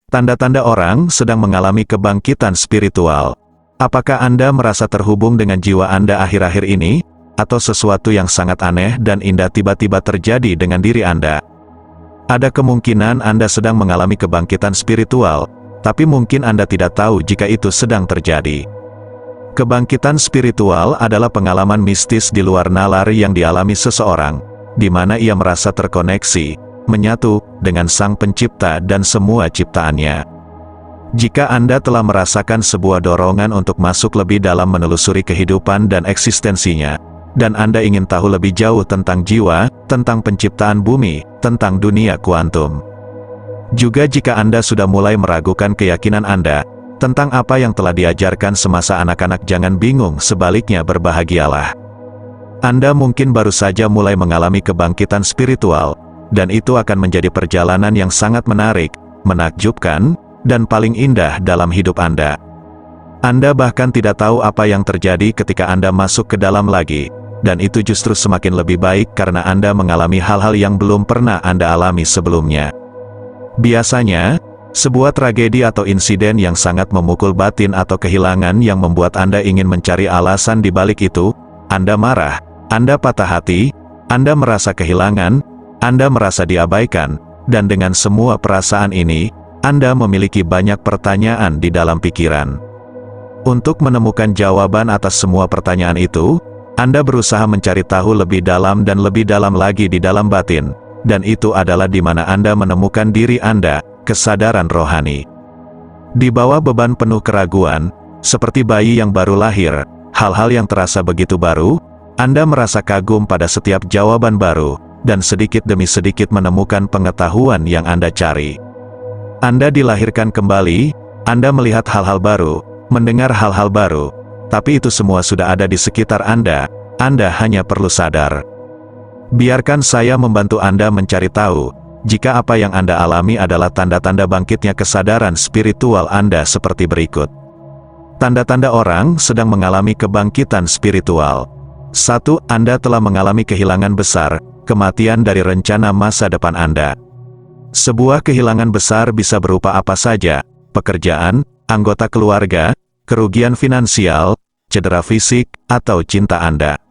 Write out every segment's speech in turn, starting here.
Tanda-tanda orang sedang mengalami kebangkitan spiritual. Apakah Anda merasa terhubung dengan jiwa Anda akhir-akhir ini? Atau sesuatu yang sangat aneh dan indah tiba-tiba terjadi dengan diri Anda? Ada kemungkinan Anda sedang mengalami kebangkitan spiritual, tapi mungkin Anda tidak tahu jika itu sedang terjadi. Kebangkitan spiritual adalah pengalaman mistis di luar nalar yang dialami seseorang, di mana ia merasa terkoneksi, menyatu dengan Sang Pencipta dan semua ciptaannya. Jika Anda telah merasakan sebuah dorongan untuk masuk lebih dalam menelusuri kehidupan dan eksistensinya, dan Anda ingin tahu lebih jauh tentang jiwa, tentang penciptaan bumi, tentang dunia kuantum. Juga jika Anda sudah mulai meragukan keyakinan Anda tentang apa yang telah diajarkan semasa anak-anak, jangan bingung, sebaliknya berbahagialah. Anda mungkin baru saja mulai mengalami kebangkitan spiritual, dan itu akan menjadi perjalanan yang sangat menarik, menakjubkan, dan paling indah dalam hidup Anda. Anda bahkan tidak tahu apa yang terjadi ketika Anda masuk ke dalam lagi, dan itu justru semakin lebih baik karena Anda mengalami hal-hal yang belum pernah Anda alami sebelumnya. Biasanya, sebuah tragedi atau insiden yang sangat memukul batin atau kehilangan yang membuat Anda ingin mencari alasan di balik itu, Anda marah, Anda patah hati, Anda merasa kehilangan, Anda merasa diabaikan, dan dengan semua perasaan ini, Anda memiliki banyak pertanyaan di dalam pikiran. Untuk menemukan jawaban atas semua pertanyaan itu, Anda berusaha mencari tahu lebih dalam dan lebih dalam lagi di dalam batin, dan itu adalah di mana Anda menemukan diri Anda, kesadaran rohani. Di bawah beban penuh keraguan, seperti bayi yang baru lahir, hal-hal yang terasa begitu baru, Anda merasa kagum pada setiap jawaban baru, dan sedikit demi sedikit menemukan pengetahuan yang Anda cari. Anda dilahirkan kembali, Anda melihat hal-hal baru, mendengar hal-hal baru, tapi itu semua sudah ada di sekitar Anda hanya perlu sadar. Biarkan saya membantu Anda mencari tahu, jika apa yang Anda alami adalah tanda-tanda bangkitnya kesadaran spiritual Anda seperti berikut. Tanda-tanda orang sedang mengalami kebangkitan spiritual. 1. Anda telah mengalami kehilangan besar, kematian dari rencana masa depan Anda. Sebuah kehilangan besar bisa berupa apa saja: pekerjaan, anggota keluarga, kerugian finansial, cedera fisik, atau cinta Anda.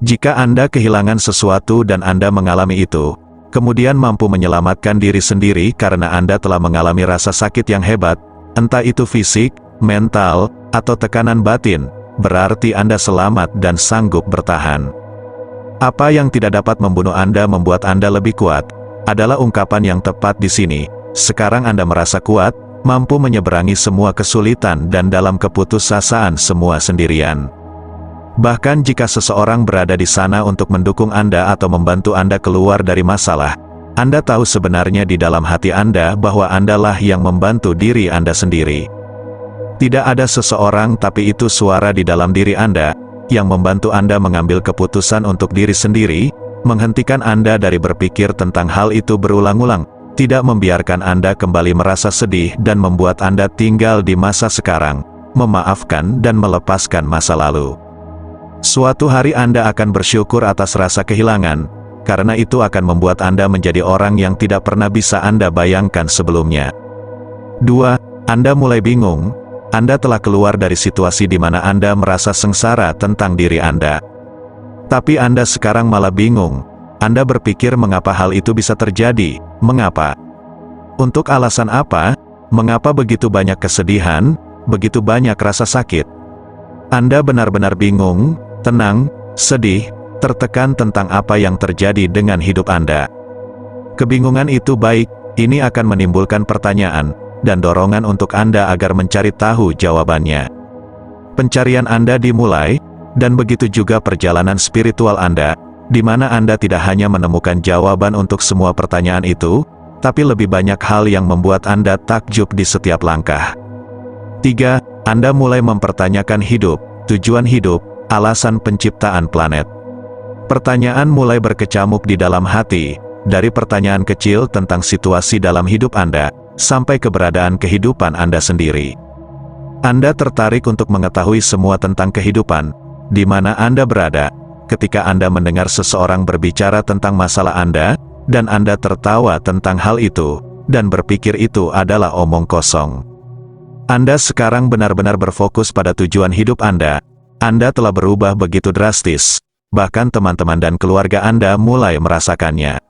Jika Anda kehilangan sesuatu dan Anda mengalami itu, kemudian mampu menyelamatkan diri sendiri karena Anda telah mengalami rasa sakit yang hebat, entah itu fisik, mental, atau tekanan batin, berarti Anda selamat dan sanggup bertahan. Apa yang tidak dapat membunuh Anda membuat Anda lebih kuat, adalah ungkapan yang tepat di sini. Sekarang Anda merasa kuat, mampu menyeberangi semua kesulitan dan dalam keputusasaan semua sendirian. Bahkan jika seseorang berada di sana untuk mendukung Anda atau membantu Anda keluar dari masalah, Anda tahu sebenarnya di dalam hati Anda bahwa Andalah yang membantu diri Anda sendiri. Tidak ada seseorang, tapi itu suara di dalam diri Anda, yang membantu Anda mengambil keputusan untuk diri sendiri, menghentikan Anda dari berpikir tentang hal itu berulang-ulang, tidak membiarkan Anda kembali merasa sedih dan membuat Anda tinggal di masa sekarang, memaafkan dan melepaskan masa lalu. Suatu hari Anda akan bersyukur atas rasa kehilangan, karena itu akan membuat Anda menjadi orang yang tidak pernah bisa Anda bayangkan sebelumnya. 2. Anda mulai bingung. Anda telah keluar dari situasi di mana Anda merasa sengsara tentang diri Anda. Tapi Anda sekarang malah bingung. Anda berpikir mengapa hal itu bisa terjadi, mengapa? Untuk alasan apa? Mengapa begitu banyak kesedihan, begitu banyak rasa sakit? Anda benar-benar bingung, tenang, sedih, tertekan tentang apa yang terjadi dengan hidup Anda. Kebingungan itu baik, ini akan menimbulkan pertanyaan dan dorongan untuk Anda agar mencari tahu jawabannya. Pencarian Anda dimulai, dan begitu juga perjalanan spiritual Anda, di mana Anda tidak hanya menemukan jawaban untuk semua pertanyaan itu, tapi lebih banyak hal yang membuat Anda takjub di setiap langkah. 3. Anda mulai mempertanyakan hidup, tujuan hidup, alasan penciptaan planet. Pertanyaan mulai berkecamuk di dalam hati, dari pertanyaan kecil tentang situasi dalam hidup Anda, sampai keberadaan kehidupan Anda sendiri. Anda tertarik untuk mengetahui semua tentang kehidupan, di mana Anda berada, ketika Anda mendengar seseorang berbicara tentang masalah Anda, dan Anda tertawa tentang hal itu, dan berpikir itu adalah omong kosong. Anda sekarang benar-benar berfokus pada tujuan hidup Anda. Anda telah berubah begitu drastis, bahkan teman-teman dan keluarga Anda mulai merasakannya.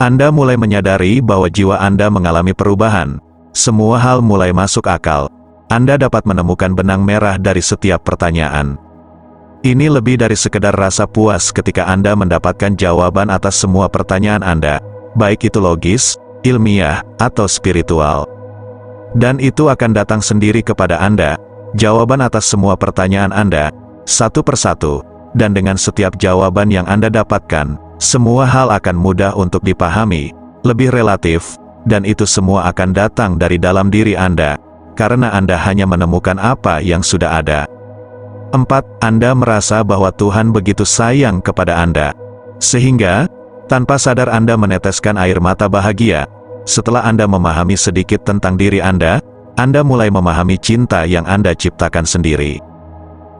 Anda mulai menyadari bahwa jiwa Anda mengalami perubahan. Semua hal mulai masuk akal. Anda dapat menemukan benang merah dari setiap pertanyaan. Ini lebih dari sekedar rasa puas ketika Anda mendapatkan jawaban atas semua pertanyaan Anda, baik itu logis, ilmiah, atau spiritual. Dan itu akan datang sendiri kepada Anda, jawaban atas semua pertanyaan Anda, satu persatu, dan dengan setiap jawaban yang Anda dapatkan, semua hal akan mudah untuk dipahami, lebih relatif, dan itu semua akan datang dari dalam diri Anda, karena Anda hanya menemukan apa yang sudah ada. 4. Anda merasa bahwa Tuhan begitu sayang kepada Anda, sehingga, tanpa sadar Anda meneteskan air mata bahagia. Setelah Anda memahami sedikit tentang diri Anda mulai memahami cinta yang Anda ciptakan sendiri.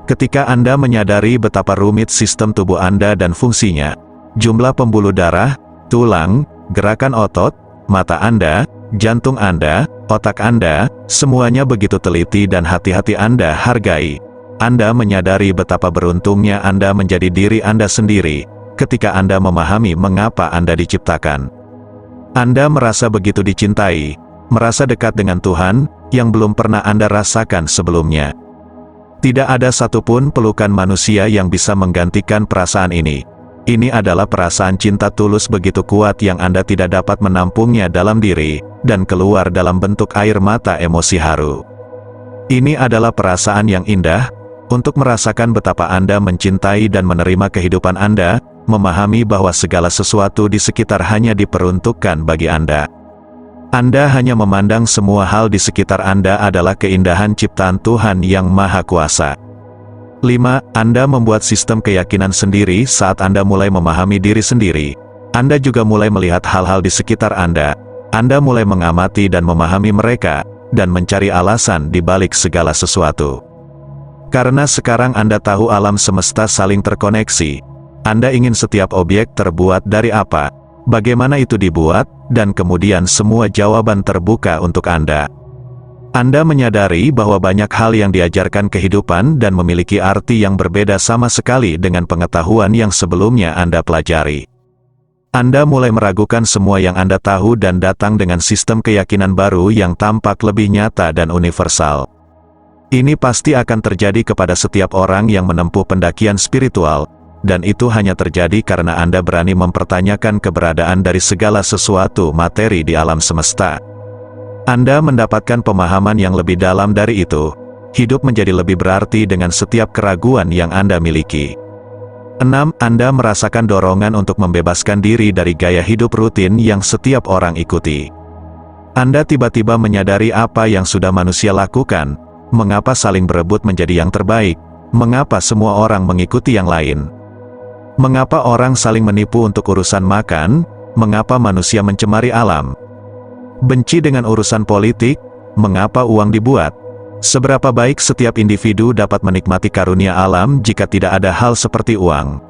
Ketika Anda menyadari betapa rumit sistem tubuh Anda dan fungsinya, jumlah pembuluh darah, tulang, gerakan otot, mata Anda, jantung Anda, otak Anda, semuanya begitu teliti dan hati-hati Anda hargai. Anda menyadari betapa beruntungnya Anda menjadi diri Anda sendiri, ketika Anda memahami mengapa Anda diciptakan. Anda merasa begitu dicintai, merasa dekat dengan Tuhan, yang belum pernah Anda rasakan sebelumnya. Tidak ada satupun pelukan manusia yang bisa menggantikan perasaan ini. Ini adalah perasaan cinta tulus begitu kuat yang Anda tidak dapat menampungnya dalam diri, dan keluar dalam bentuk air mata emosi haru. Ini adalah perasaan yang indah, untuk merasakan betapa Anda mencintai dan menerima kehidupan Anda, memahami bahwa segala sesuatu di sekitar hanya diperuntukkan bagi Anda. Anda hanya memandang semua hal di sekitar Anda adalah keindahan ciptaan Tuhan yang Maha Kuasa. 5. Anda membuat sistem keyakinan sendiri saat Anda mulai memahami diri sendiri. Anda juga mulai melihat hal-hal di sekitar Anda. Anda mulai mengamati dan memahami mereka, dan mencari alasan di balik segala sesuatu. Karena sekarang Anda tahu alam semesta saling terkoneksi, Anda ingin setiap objek terbuat dari apa, bagaimana itu dibuat, dan kemudian semua jawaban terbuka untuk Anda. Anda menyadari bahwa banyak hal yang diajarkan kehidupan dan memiliki arti yang berbeda sama sekali dengan pengetahuan yang sebelumnya Anda pelajari. Anda mulai meragukan semua yang Anda tahu dan datang dengan sistem keyakinan baru yang tampak lebih nyata dan universal. Ini pasti akan terjadi kepada setiap orang yang menempuh pendakian spiritual, dan itu hanya terjadi karena Anda berani mempertanyakan keberadaan dari segala sesuatu materi di alam semesta. Anda mendapatkan pemahaman yang lebih dalam dari itu. Hidup menjadi lebih berarti dengan setiap keraguan yang Anda miliki. 6. Anda merasakan dorongan untuk membebaskan diri dari gaya hidup rutin yang setiap orang ikuti. Anda tiba-tiba menyadari apa yang sudah manusia lakukan, mengapa saling berebut menjadi yang terbaik, mengapa semua orang mengikuti yang lain. Mengapa orang saling menipu untuk urusan makan, mengapa manusia mencemari alam. Benci dengan urusan politik, mengapa uang dibuat. Seberapa baik setiap individu dapat menikmati karunia alam jika tidak ada hal seperti uang.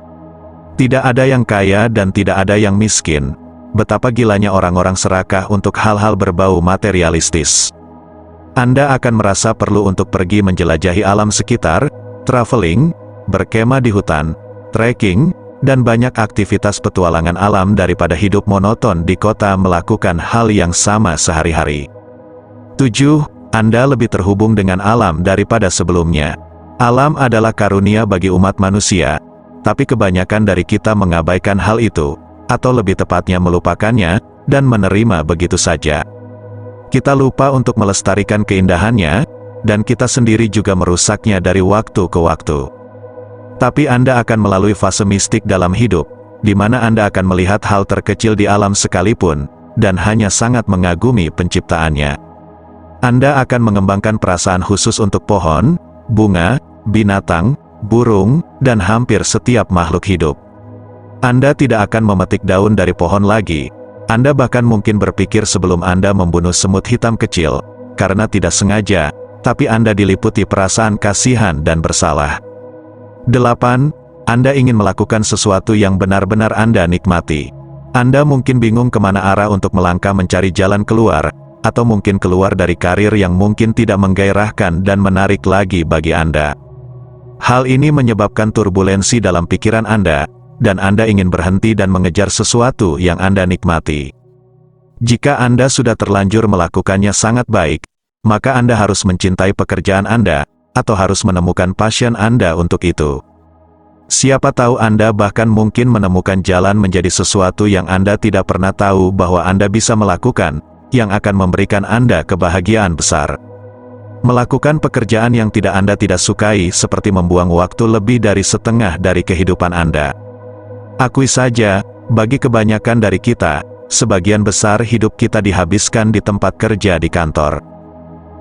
Tidak ada yang kaya dan tidak ada yang miskin. Betapa gilanya orang-orang serakah untuk hal-hal berbau materialistis. Anda akan merasa perlu untuk pergi menjelajahi alam sekitar, traveling, berkemah di hutan, trekking, dan banyak aktivitas petualangan alam daripada hidup monoton di kota melakukan hal yang sama sehari-hari. 7. Anda lebih terhubung dengan alam daripada sebelumnya. Alam adalah karunia bagi umat manusia, tapi kebanyakan dari kita mengabaikan hal itu, atau lebih tepatnya melupakannya, dan menerima begitu saja. Kita lupa untuk melestarikan keindahannya, dan kita sendiri juga merusaknya dari waktu ke waktu. Tapi Anda akan melalui fase mistik dalam hidup, di mana Anda akan melihat hal terkecil di alam sekalipun, dan hanya sangat mengagumi penciptaannya. Anda akan mengembangkan perasaan khusus untuk pohon, bunga, binatang, burung, dan hampir setiap makhluk hidup. Anda tidak akan memetik daun dari pohon lagi. Anda bahkan mungkin berpikir sebelum Anda membunuh semut hitam kecil, karena tidak sengaja, tapi Anda diliputi perasaan kasihan dan bersalah. 8. Anda ingin melakukan sesuatu yang benar-benar Anda nikmati. Anda mungkin bingung kemana arah untuk melangkah mencari jalan keluar, atau mungkin keluar dari karir yang mungkin tidak menggairahkan dan menarik lagi bagi Anda. Hal ini menyebabkan turbulensi dalam pikiran Anda, dan Anda ingin berhenti dan mengejar sesuatu yang Anda nikmati. Jika Anda sudah terlanjur melakukannya sangat baik, maka Anda harus mencintai pekerjaan Anda, atau harus menemukan passion Anda untuk itu. Siapa tahu Anda bahkan mungkin menemukan jalan menjadi sesuatu yang Anda tidak pernah tahu bahwa Anda bisa melakukan, yang akan memberikan Anda kebahagiaan besar. Melakukan pekerjaan yang Anda tidak sukai seperti membuang waktu lebih dari setengah dari kehidupan Anda. Akui saja, bagi kebanyakan dari kita, sebagian besar hidup kita dihabiskan di tempat kerja di kantor.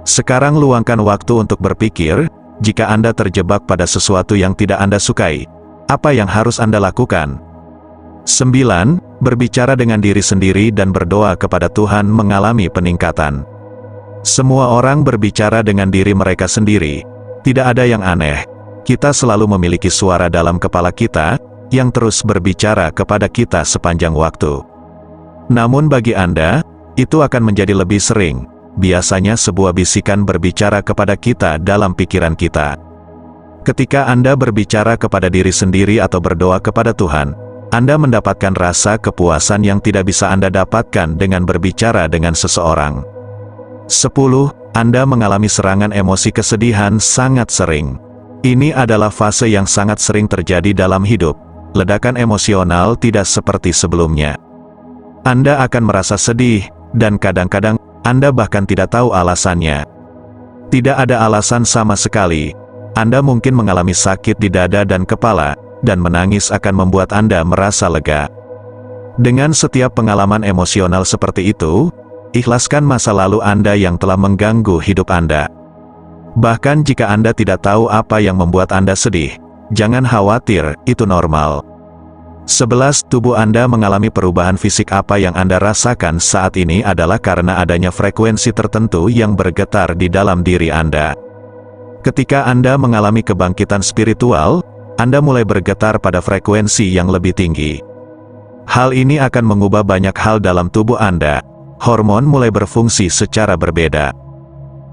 Sekarang luangkan waktu untuk berpikir, jika Anda terjebak pada sesuatu yang tidak Anda sukai, apa yang harus Anda lakukan? 9. Berbicara dengan diri sendiri dan berdoa kepada Tuhan mengalami peningkatan. Semua orang berbicara dengan diri mereka sendiri. Tidak ada yang aneh. Kita selalu memiliki suara dalam kepala kita, yang terus berbicara kepada kita sepanjang waktu. Namun bagi Anda, itu akan menjadi lebih sering. Biasanya sebuah bisikan berbicara kepada kita dalam pikiran kita. Ketika Anda berbicara kepada diri sendiri atau berdoa kepada Tuhan, Anda mendapatkan rasa kepuasan yang tidak bisa Anda dapatkan dengan berbicara dengan seseorang. 10. Anda mengalami serangan emosi kesedihan sangat sering. Ini adalah fase yang sangat sering terjadi dalam hidup. Ledakan emosional tidak seperti sebelumnya. Anda akan merasa sedih, dan kadang-kadang Anda bahkan tidak tahu alasannya. Tidak ada alasan sama sekali. Anda mungkin mengalami sakit di dada dan kepala, dan menangis akan membuat Anda merasa lega. Dengan setiap pengalaman emosional seperti itu, ikhlaskan masa lalu Anda yang telah mengganggu hidup Anda. Bahkan jika Anda tidak tahu apa yang membuat Anda sedih, jangan khawatir, itu normal. 11. Tubuh Anda mengalami perubahan fisik. Apa yang Anda rasakan saat ini adalah karena adanya frekuensi tertentu yang bergetar di dalam diri Anda. Ketika Anda mengalami kebangkitan spiritual, Anda mulai bergetar pada frekuensi yang lebih tinggi. Hal ini akan mengubah banyak hal dalam tubuh Anda. Hormon mulai berfungsi secara berbeda.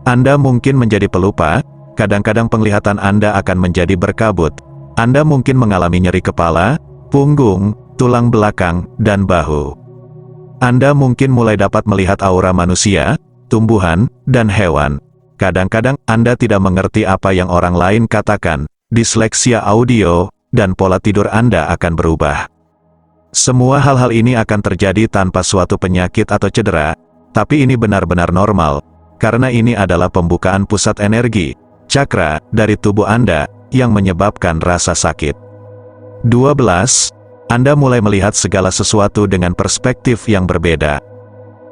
Anda mungkin menjadi pelupa, kadang-kadang penglihatan Anda akan menjadi berkabut. Anda mungkin mengalami nyeri kepala, punggung, tulang belakang, dan bahu. Anda mungkin mulai dapat melihat aura manusia, tumbuhan, dan hewan. Kadang-kadang Anda tidak mengerti apa yang orang lain katakan, disleksia audio, dan pola tidur Anda akan berubah. Semua hal-hal ini akan terjadi tanpa suatu penyakit atau cedera, tapi ini benar-benar normal, karena ini adalah pembukaan pusat energi, cakra, dari tubuh Anda, yang menyebabkan rasa sakit. 12. Anda mulai melihat segala sesuatu dengan perspektif yang berbeda.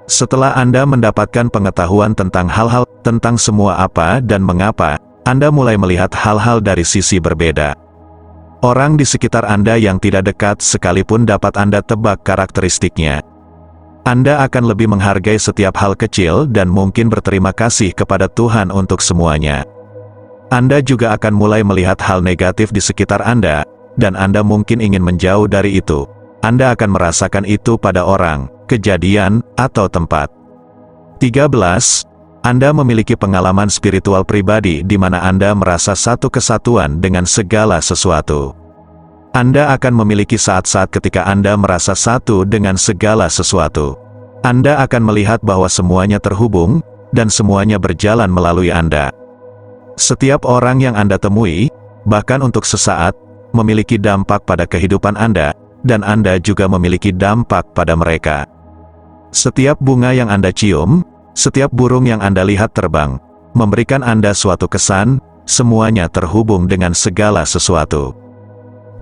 Setelah Anda mendapatkan pengetahuan tentang hal-hal, tentang semua apa dan mengapa, Anda mulai melihat hal-hal dari sisi berbeda. Orang di sekitar Anda yang tidak dekat sekalipun dapat Anda tebak karakteristiknya. Anda akan lebih menghargai setiap hal kecil dan mungkin berterima kasih kepada Tuhan untuk semuanya. Anda juga akan mulai melihat hal negatif di sekitar Anda, dan Anda mungkin ingin menjauh dari itu. Anda akan merasakan itu pada orang, kejadian, atau tempat. 13. Anda memiliki pengalaman spiritual pribadi di mana Anda merasa satu kesatuan dengan segala sesuatu. Anda akan memiliki saat-saat ketika Anda merasa satu dengan segala sesuatu. Anda akan melihat bahwa semuanya terhubung, dan semuanya berjalan melalui Anda. Setiap orang yang Anda temui, bahkan untuk sesaat, memiliki dampak pada kehidupan Anda, dan Anda juga memiliki dampak pada mereka. Setiap bunga yang Anda cium, setiap burung yang Anda lihat terbang, memberikan Anda suatu kesan, semuanya terhubung dengan segala sesuatu.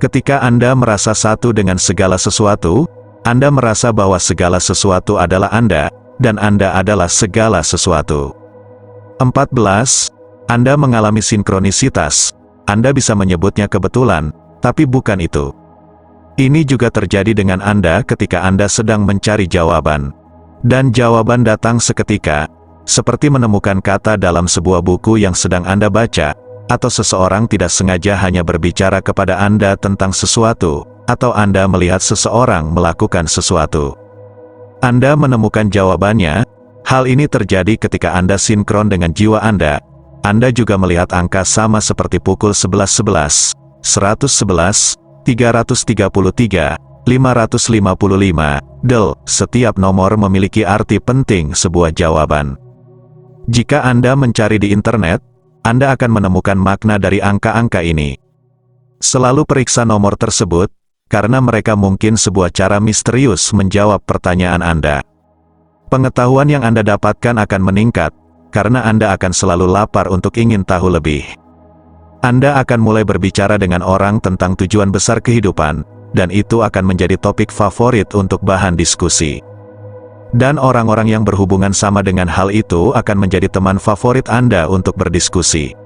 Ketika Anda merasa satu dengan segala sesuatu, Anda merasa bahwa segala sesuatu adalah Anda, dan Anda adalah segala sesuatu. 14. Anda mengalami sinkronisitas. Anda bisa menyebutnya kebetulan, tapi bukan itu. Ini juga terjadi dengan Anda ketika Anda sedang mencari jawaban. Dan jawaban datang seketika, seperti menemukan kata dalam sebuah buku yang sedang Anda baca, atau seseorang tidak sengaja hanya berbicara kepada Anda tentang sesuatu, atau Anda melihat seseorang melakukan sesuatu. Anda menemukan jawabannya. Hal ini terjadi ketika Anda sinkron dengan jiwa Anda. Anda juga melihat angka sama seperti pukul 11.11, 111, 333, 555, del. Setiap nomor memiliki arti penting sebuah jawaban. Jika Anda mencari di internet, Anda akan menemukan makna dari angka-angka ini. Selalu periksa nomor tersebut, karena mereka mungkin sebuah cara misterius menjawab pertanyaan Anda. Pengetahuan yang Anda dapatkan akan meningkat, karena Anda akan selalu lapar untuk ingin tahu lebih. Anda akan mulai berbicara dengan orang tentang tujuan besar kehidupan, dan itu akan menjadi topik favorit untuk bahan diskusi. Dan orang-orang yang berhubungan sama dengan hal itu akan menjadi teman favorit Anda untuk berdiskusi.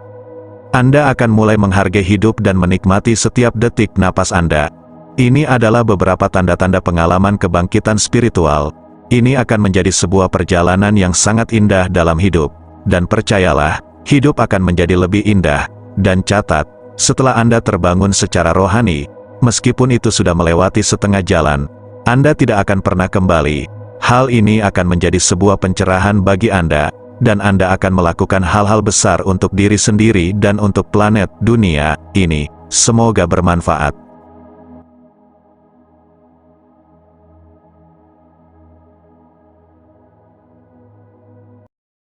Anda akan mulai menghargai hidup dan menikmati setiap detik napas Anda. Ini adalah beberapa tanda-tanda pengalaman kebangkitan spiritual. Ini akan menjadi sebuah perjalanan yang sangat indah dalam hidup. Dan percayalah, hidup akan menjadi lebih indah. Dan catat, setelah Anda terbangun secara rohani, meskipun itu sudah melewati setengah jalan, Anda tidak akan pernah kembali. Hal ini akan menjadi sebuah pencerahan bagi Anda, dan Anda akan melakukan hal-hal besar untuk diri sendiri dan untuk planet dunia ini. Semoga bermanfaat.